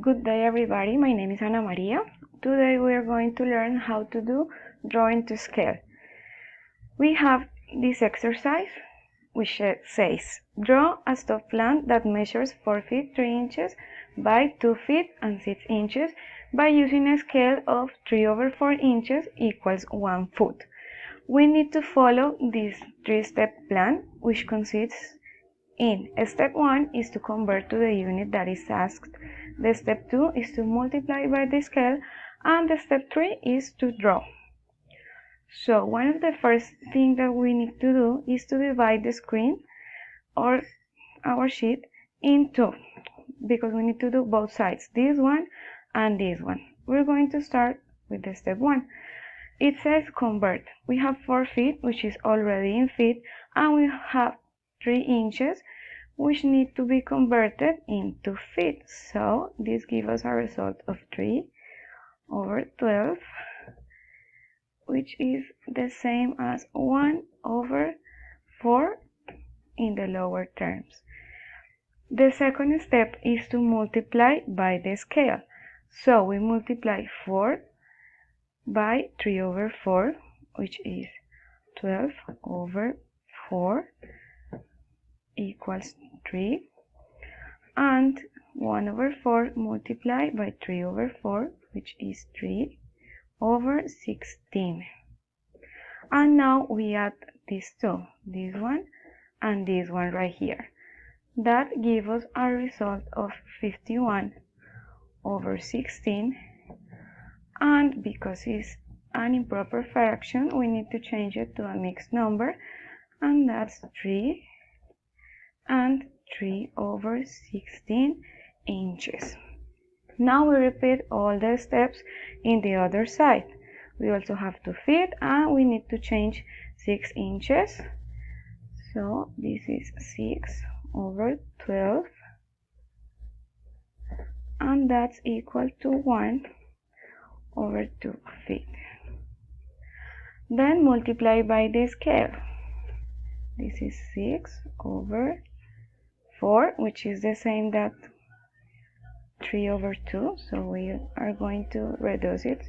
Good day everybody, my name is Ana Maria. Today we are going to learn how to do drawing to scale. We have this exercise which says, draw a stop plant that measures 4 feet 3 inches by 2 feet and 6 inches by using a scale of 3/4 inches equals 1 foot. We need to follow this 3-step plan, which consists in step 1 is to convert to the unit that is asked. The step 2 is to multiply by the scale, and the step 3 is to draw. So one of the first things that we need to do is to divide the screen or our sheet in two, because we need to do both sides, this one and this one. We're going to start with the step 1. It says convert. We have 4 feet, which is already in feet, and we have 3 inches, which need to be converted into feet. So this gives us a result of 3/12, which is the same as 1/4 in the lower terms. The second step is to multiply by the scale. So we multiply 4 by 3/4, which is 12/4 equals 3, and 1/4 multiplied by 3/4, which is 3/16. And now we add these two, this one and this one right here. That gives us a result of 51/16, and because it's an improper fraction, we need to change it to a mixed number, and that's 3 and 3/16 inches. Now we repeat all the steps in the other side. We also have to feet, and we need to change 6 inches. So this is 6/12, and that's equal to 1/2 feet. Then multiply by the scale. This is 6/4, which is the same that 3/2, so we are going to reduce it,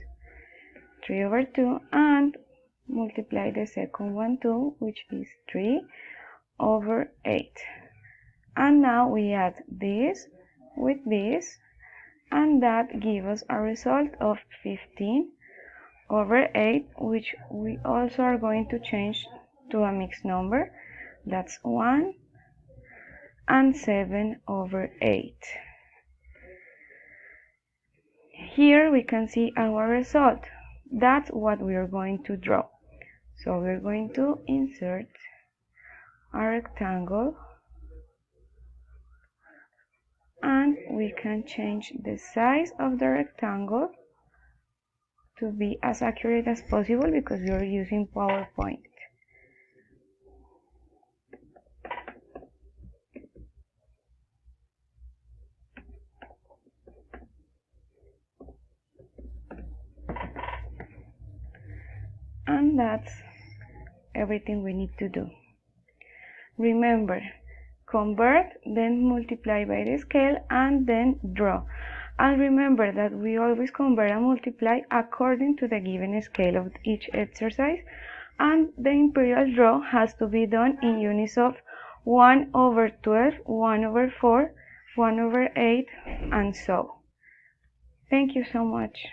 3/2, and multiply the second one too, which is 3/8. And now we add this with this, and that gives us a result of 15/8, which we also are going to change to a mixed number. That's 1 and 7/8. Here we can see our result. That's what we are going to draw. So we're going to insert a rectangle, and we can change the size of the rectangle to be as accurate as possible because we are using PowerPoint. And that's everything we need to do. Remember, convert, then multiply by the scale, and then draw. And remember that we always convert and multiply according to the given scale of each exercise, and the imperial draw has to be done in units of 1/12, 1/4, 1/8, and so. Thank you so much.